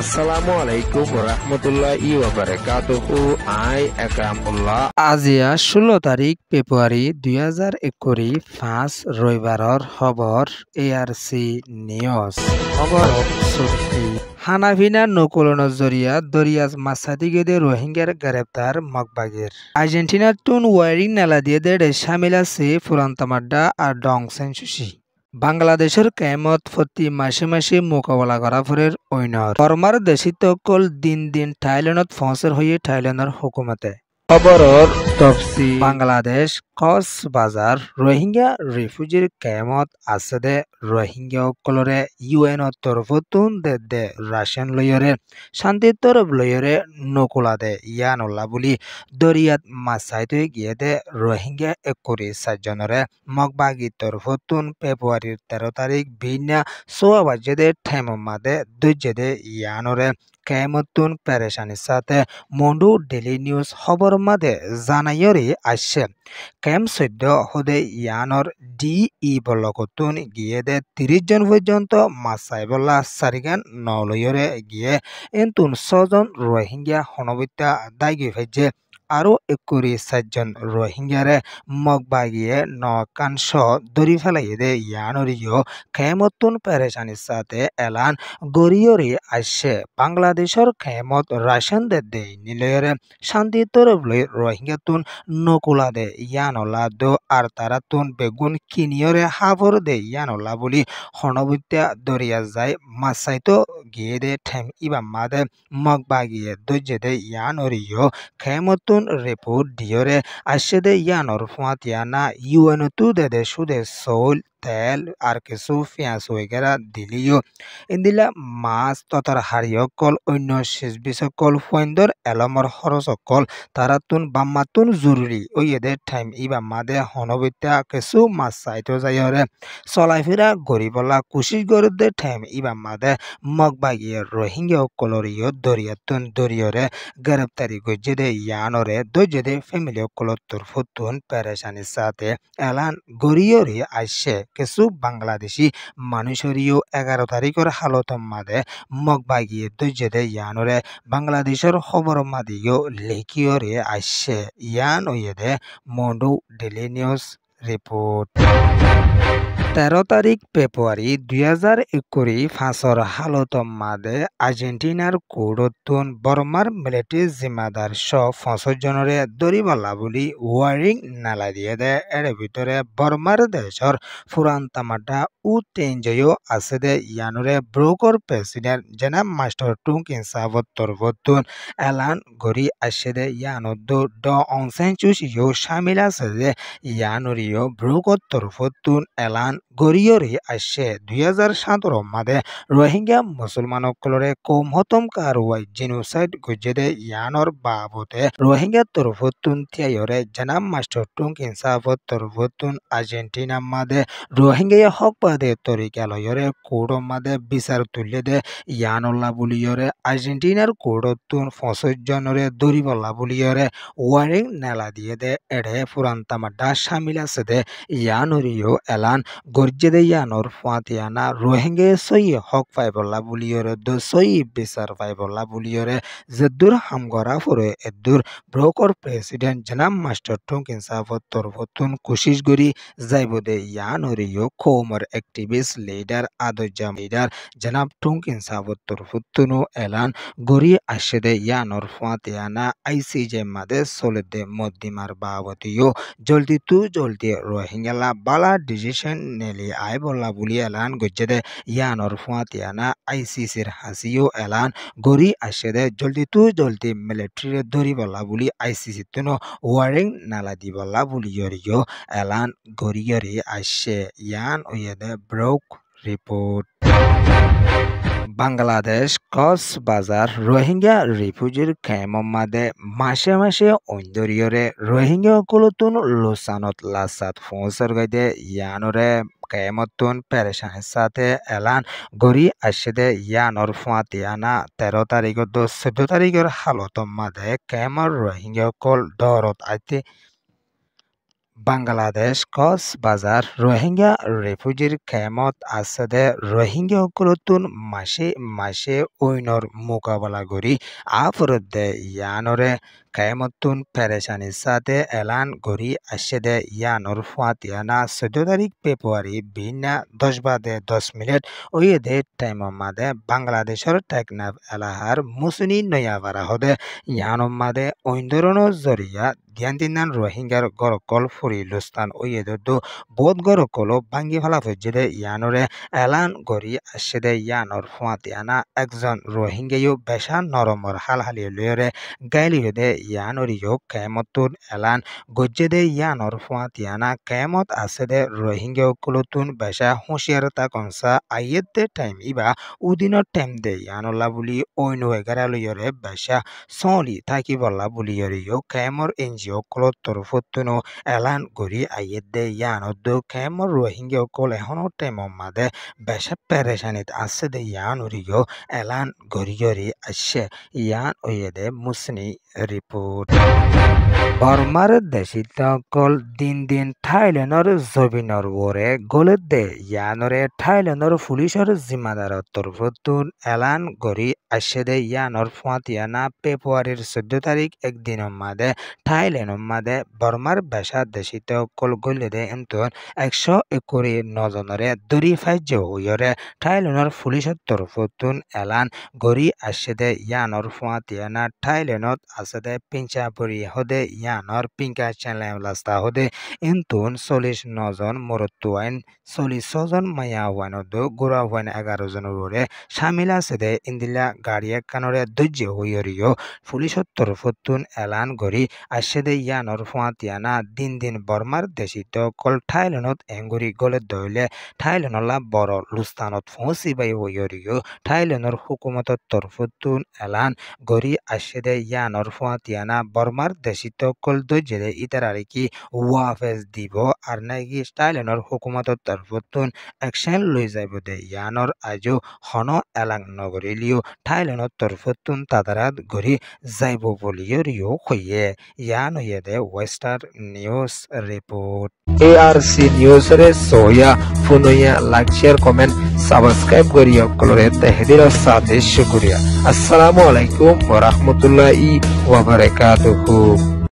আসসালামু আলাইকুম রহমতুল্লাহি ওয়া বারাকাতুহু। আই একরামুল্লাহ। আজিয়া 16 তাৰিখ ফেব্ৰুৱাৰী 2021 5 ৰবিবাৰৰ খবৰ ARC নিউজ খবৰত চুক্তি হানাফিনা নকুলনৰ জরিয়া দরিয়াজ মাসাদিগেদে রোহিঙ্গার গ্রেপ্তার মগবাগের আর্জেন্টিনার টুন ওয়ারিং নালা দিয়ে দেড়ে সামিল আছে ফুরান্তামাড্ডা আর ডং সেনসুসি বাংলাদেশের কেমত প্রতি মাসে মাসে মোকাবেলা করা ফরের ঐনর বর্মার দেশিত কল দিন দিন থাইল্যান্ডত ফসর হয়ে থাইল্যান্ডের হুকুমতে খবরর তফসি বাংলাদেশ কক্সবাজার রোহিঙ্গা রিফিউজির কেমত আছে দে রোহিঙ্গা সকলরে UN তরফতুন দে রাশিয়ান লয়রে শান্তি তরফ লয়রে নকুলা দে ইয়ানুল্লাহ বুলি দরিয়াত মাসাইতে গিয়ে দে রোহিঙ্গা 21 জনরে মগবাগি তরফতুন ফেব্রুয়ারির 13 তারিখ ভিন্না 6 বাজে দে ঠেমমাদে দুজে দে ইয়ানরে কেমতুন পেরেশানির সাথে মন্ডু ডেলি নিউজ খবর মাদে জানাইরি আসছে কেম সদ্য হদে ইয়ানর DE বলকতুন গিয়ে দে 30 জন পর্যন্ত মাসাই বলা সারিগান নলয়রে গিয়ে এন্তুন 6 জন রোহিঙ্গা হনবিতা দায়ী ফেজে আরো 21 জন রোহিঙ্গারে মগবাগিয়ে নকাংশ দরি ফেলাই দে ইয়ানরিও খেমতুন পেরেশানির সাথে এলান গরিয়রে আসছে বাংলাদেশের খেমত রাশিয়ান দে নিলয়রে শান্তি তরফ লই রোহিঙ্গাতুন নকুলা দে ইয়ানলা দো আর তারাতুন বেগুন কিনিয়রে হাবর দে ইয়ানলা বলি হনবিত্যা দরিয়া যায় মাসাইতো গিয়ে দে ঠেম ইবা মাদে মগবাগিয়ে দজ্জে দে ইয়ানরিও খেমতুন রিপোর্ট দিয়রে আসছে দে ইয়ানর ফুয়াতিয়ানা UN তু দে সুদে সৌল তেল আর কিছু পেঁয়াজ ওইগেরা দিলিও ইন্দিলা মাছ তথার হারিয়কল অন্য শেষ বিষকল ফয়েন্দর এলমর খরচকল তারাতুন বাম্মাতুন জরুরি ওই এদের টাইম ইবা মাদে হনবিত্যা কিছু মাছ চাইতো যাইরে চলাই ফিরা গরিবলা কুশিস গরুদে টাইম ইবা মাদে মগবাগিয়ে রোহিঙ্গা কলরিও দরিয়াতুন দরিয়রে গ্রেপ্তারি গজ্জে দে ইয়ানরে দজ্জে দে ফ্যামিলি কলত্তর ফুতুন পেরেশানির সাথে এলান গরিয়রে আসছে কিছু বাংলাদেশি মানুষেরও 11 তারিখের হালত মাদে মগবাগিয়ে দজ্জে দে ইয়ানরে বাংলাদেশের খবর মাদিও লেখিয়রে আসছে ইয়ান ওয়েদে মন্ডু ডেলি নিউজ রিপোর্ট 13 তারিখ ফেব্রুয়ারি 2021 ফাঁসর হালত মাদে আর্জেন্টিনার কোডতুন বর্মার মিলিটারি জিম্মাদার সহ 65 জনরে দরিবালা বলি ওয়ারিং নালা দিয়ে দে এর ভিতরে বর্মার দেশের ফুরান তামাডা ও টেনজয়ও আছে দে ইয়ানরে ব্রোকর প্রেসিডেন্ট জেনাব মাস্টার টুং ইনসাফত তরফতুন এলান গড়ি আসে দে ইয়ানদ ড অংসেন চুস ইউ শামিল আছে দে ইয়ানরিও ব্রোকর তরফতুন এলান গরিয়রে আসছে 2017 মাদে রোহিঙ্গা মুসলমানসকলরে কৌমহতম কারওয়াই জেনোসাইড গজ্জেদে ইয়ানর বাবতে রোহিঙ্গা তরফতুন তিয়ায়রে জানাব মাস্টার টুং ইনসাফত তরফতুন আর্জেন্টিনা মাদে রোহিঙ্গা হক বাদে তরিকালয়রে কোড মাদে বিচার তুলে দে ইয়ানল্লা বুলিয়রে আর্জেন্টিনার কোডতুন 65 জনরে দরিবল্লা বুলিয়রে ওয়ারিং নেলা দিয়ে দে এড়ে ফুরান্তামাড্ডা শামিল আছে দে ইয়ানরিও এলান গর্জে দে ইয়ানর ফাতিয়ানা রোহিঙ্গা সই হক পাইবল্লা বুলিয়রে দো সই বিচার পাইবল্লা বুলিয়রে জেদুর হামগরা ফুরে এদুর ব্রোকর প্রেসিডেন্ট জনাব মাস্টার টুং ইনসাফত তরফতুন কোশিশ গরি যাইব দে ইয়ানরিও কৌমর অ্যাক্টিভিস্ট লিডার আদজাম লিডার জনাব টুং ইনসাফত তরফতুনু এলান গরি আসে দে ইয়ানর ফাতিয়ানা ICJ মাদে চলে দে মদ্দিমার বাবতিও জলদি তু জলদি রোহিঙ্গালা বালা ডিসিশন নেলি আই বল্লা বুলি এলান গজ্জে দে ইয়ানর ফুয়াতিয়ানা ICCর হাসিও এলান গরি আসে দে জলদি তু জলদি মিলিটারি ধরি বল্লা বুলি ICC তুনো ওয়ারিং নালা দি বল্লা বুলি ইয়রিও এলান গরিয়রি আসছে ইয়ান ওয়েদে ব্রোক রিপোর্ট বাংলাদেশ কক্সবাজার রোহিঙ্গা রিফিউজির ক্যাম্প মাদে মাসে মাসে অন্দরিয়রে রোহিঙ্গা কলতুন লোসানত লাসাত ফৌসর গাইদে ইয়ানরে ক্যামতুন পেরেশানির সাথে এলান গড়ি আসে দে ইয়ানর ফুয়াতিয়ানা 13 তারিখ 14 তারিখের হালত মাদে ক্যামর রোহিঙ্গা কল দরত আইতে বাংলাদেশ কক্সবাজার রোহিঙ্গা রেফিউজির খেমত আসদে রোহিঙ্গা কুলতুন মাসে মাসে ওইনর মোকাবেলা করি আফরদে ইয়ানরে খেমতুন পেরেশানির সাথে এলান করি আসদে ইয়ানর ফাতিয়ানা 14 তারিখ ফেব্রুয়ারি বিনা 10 বাদে 10 মিনিট ওইদে টাইম মাদে বাংলাদেশের টেকনাফ এলাহার মুসুনি নয়াবারা হদে ইয়ানর মাদে ঐন্দরণর জরিয়া দিয়ান রোহিঙ্গার গরকল ফুরি লুস্তান ওয়েদু বোধ গরকল বাঙ্গি ফালা ফজ্জিদে ইয়ানরে এলান গরি আসেদে ইয়ানর ফুয়াতিয়ানা একজন রোহিঙ্গায়ু বেশা নরমর হালহালি লয়রে গাইলি হদে ইয়ানরিও কেমতুন এলান গজ্জেদে ইয়ানর ফুয়াতিয়ানা কেমত আসেদে রোহিঙ্গা কুলতুন বেশা হুঁশিয়ারতা কনসা আইয়েদে টাইম ইবা উদিনের টাইম দে ইয়ানল্লা বুলি ওইনো এগারা লয়রে বেশা সলি থাকি বল্লা বুলি ইয়রিও কেমর এনজিও কলত তরফতুনো এলান গরি আইয়েদে ইয়ানদ্দো কেমর রোহিঙ্গা কল এখনো টাইমর মাদে বেশা পেরেশানিত আছে দে ইয়ানরিও এলান গরিয়রি আসছে ইয়ান ওয়েদে মুসনি রিপোর্ট বর্মার দেশিত কল দিন দিন থাইল্যান্ডর জবিনর ওরে গলত দে ইয়ানরে থাইল্যান্ডর পুলিশের জিম্মাদার তরফতুন এলান গরি আসছে দে ইয়ানর ফাতিয়ানা ফেব্রুয়ারির 14 তারিখ একদিনের মাদে থাইল্যান্ডের মাদে বর্মার বেশা দেশিত কল গলে দে এন্তন 121 নজনরে দরি ফাইজ হইরে থাইল্যান্ডর পুলিশের তরফতুন এলান গরি আসছে দে ইয়ানর ফাতিয়ানা থাইল্যান্ডত আছে দে পিঞ্চাপুরি হদে ইয়ানর পিঙ্কা চ্যালেম লাস্তা হদে এন্তন 40 নজন মরতুয়াইন 40 জন মায়া ওয়ানদ গোরা ওয়ান 11 জনের সামিল আছে দে ইন্দিলা গাড়ি কানরে দজ্জে হইরিও পুলিশের তরফতুন এলান গরি আসছে দে ইয়ানর ফাতিয়ানা দিন দিন বর্মার দেশিত কল থাইল্যান্ডত এঙ্গুরি গলে দইলে থাইল্যান্ডলা বড় লুস্তানত পৌঁছিবাই হইরিও থাইল্যান্ডর হুকুমতর তরফতুন এলান গরি আসছে দে ইয়ানর ফাতিয়ানা বর্মার দেশিত কল দজ্জে ইতারারি কি ওয়াফেজ দিব আর নাকি থাইল্যান্ডর হুকুমতর তরফতুন অ্যাকশন লই যাইব দে ইয়ানর আজও হন এলাং নগরিলিও থাইল্যান্ডর তরফতুন তাদারাত গরি যাইব বলিও হইয়ে ইয়ান হইয়ে দে ওয়েস্টার নিউজ রিপোর্ট ARC নিউজ রে সোয়া ফুনইয়া লাইক শেয়ার কমেন্ট সাবস্ক্রাইব করিয়া কলরে তেহদির সাথে শুকরিয়া আসসালামু আলাইকুম ওয়া রাহমাতুল্লাহি ওয়া বারাকাতুহু।